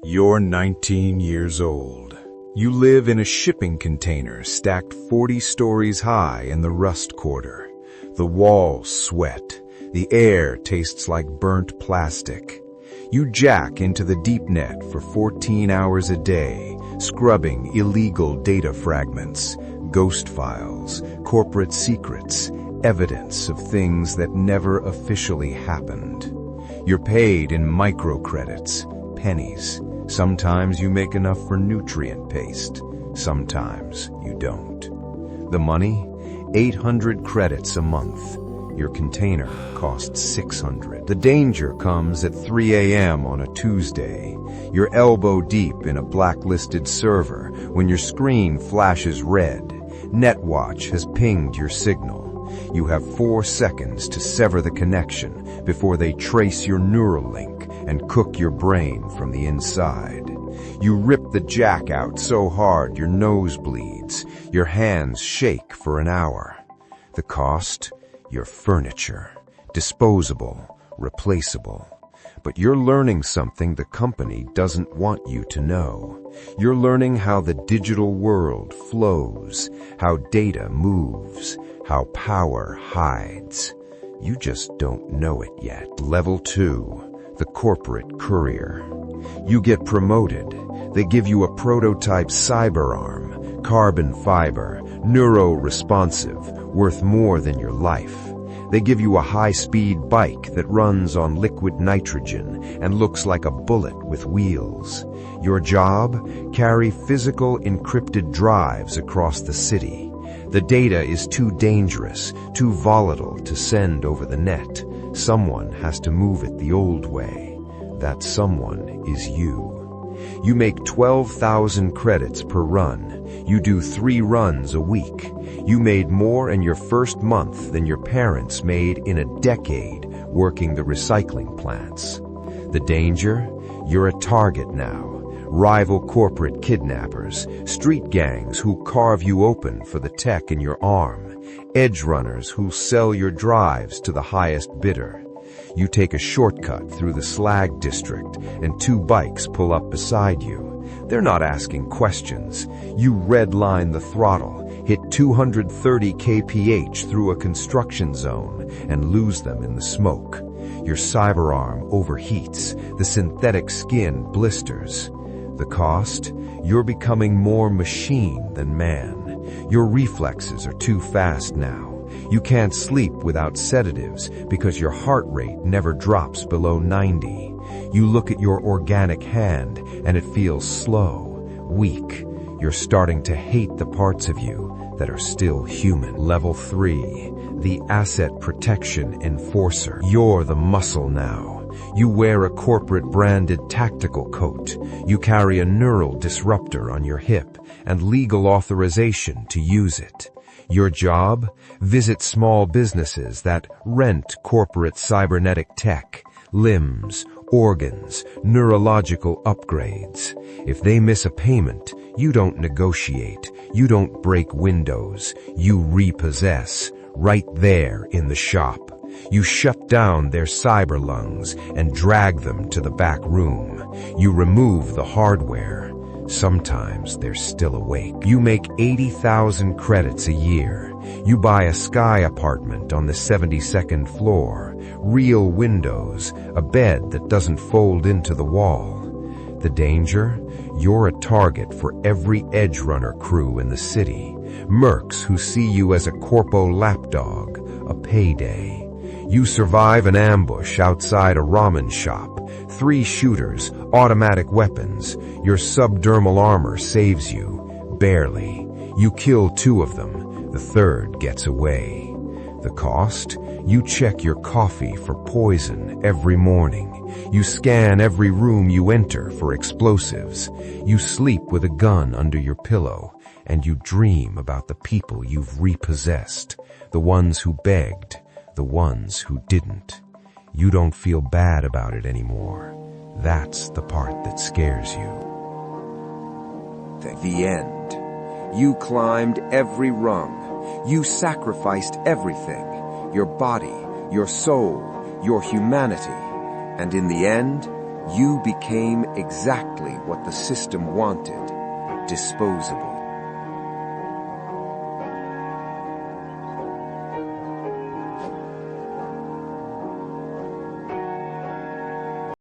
You're 19 years old. You live in a shipping container stacked 40 stories high in the Rust Quarter. The walls sweat. The air tastes like burnt plastic. You jack into the deep net for 14 hours a day, scrubbing illegal data fragments, ghost files, corporate secrets, evidence of things that never officially happened. You're paid in microcredits, pennies. Sometimes you make enough for nutrient paste. Sometimes you don't. The money? 800 credits a month. Your container costs 600. The danger comes at 3 a.m. on a Tuesday. You're elbow deep in a blacklisted server when your screen flashes red. NetWatch has pinged your signal. You have 4 seconds to sever the connection before they trace your neural link and cook your brain from the inside. You rip the jack out so hard your nose bleeds. Your hands shake for an hour. The cost? Your furniture. Disposable, replaceable. But you're learning something the company doesn't want you to know. You're learning how the digital world flows, how data moves, how power hides. You just don't know it yet. Level 2, the corporate courier. You get promoted. They give you a prototype cyberarm, carbon fiber, neuro-responsive, worth more than your life. They give you a high-speed bike that runs on liquid nitrogen and looks like a bullet with wheels. Your job? Carry physical encrypted drives across the city. The data is too dangerous, too volatile to send over the net. Someone has to move it the old way. That someone is you. You make 12,000 credits per run. You do 3 runs a week. You made more in your first month than your parents made in a decade working the recycling plants. The danger? You're a target now. Rival corporate kidnappers, street gangs who carve you open for the tech in your arm, edge runners who sell your drives to the highest bidder. You take a shortcut through the slag district and 2 bikes pull up beside you. They're not asking questions. You redline the throttle, hit 230 kph through a construction zone, and lose them in the smoke. Your cyberarm overheats. The synthetic skin blisters. The cost? You're becoming more machine than man. Your reflexes are too fast now. You can't sleep without sedatives because your heart rate never drops below 90. You look at your organic hand and it feels slow, weak. You're starting to hate the parts of you that are still human. Level 3, the asset protection enforcer. You're the muscle now. You wear a corporate branded tactical coat. You carry a neural disruptor on your hip and legal authorization to use it. Your job? Visit small businesses that rent corporate cybernetic tech, limbs, organs, neurological upgrades. If they miss a payment, you don't negotiate. You don't break windows. You repossess, right there in the shop. You shut down their cyber lungs and drag them to the back room. You remove the hardware. Sometimes they're still awake. You make 80,000 credits a year. You buy a sky apartment on the 72nd floor, real windows, a bed that doesn't fold into the wall. The danger? You're a target for every edge runner crew in the city. Mercs who see you as a corpo lapdog, a payday. You survive an ambush outside a ramen shop. 3 shooters, automatic weapons. Your subdermal armor saves you. Barely. You kill 2 of them. The 3rd gets away. The cost? You check your coffee for poison every morning. You scan every room you enter for explosives. You sleep with a gun under your pillow. And you dream about the people you've repossessed. The ones who begged. The ones who didn't. You don't feel bad about it anymore. That's the part that scares you. The end. You climbed every rung. You sacrificed everything. Your body, your soul, your humanity. And in the end, You became exactly what the system wanted: disposable.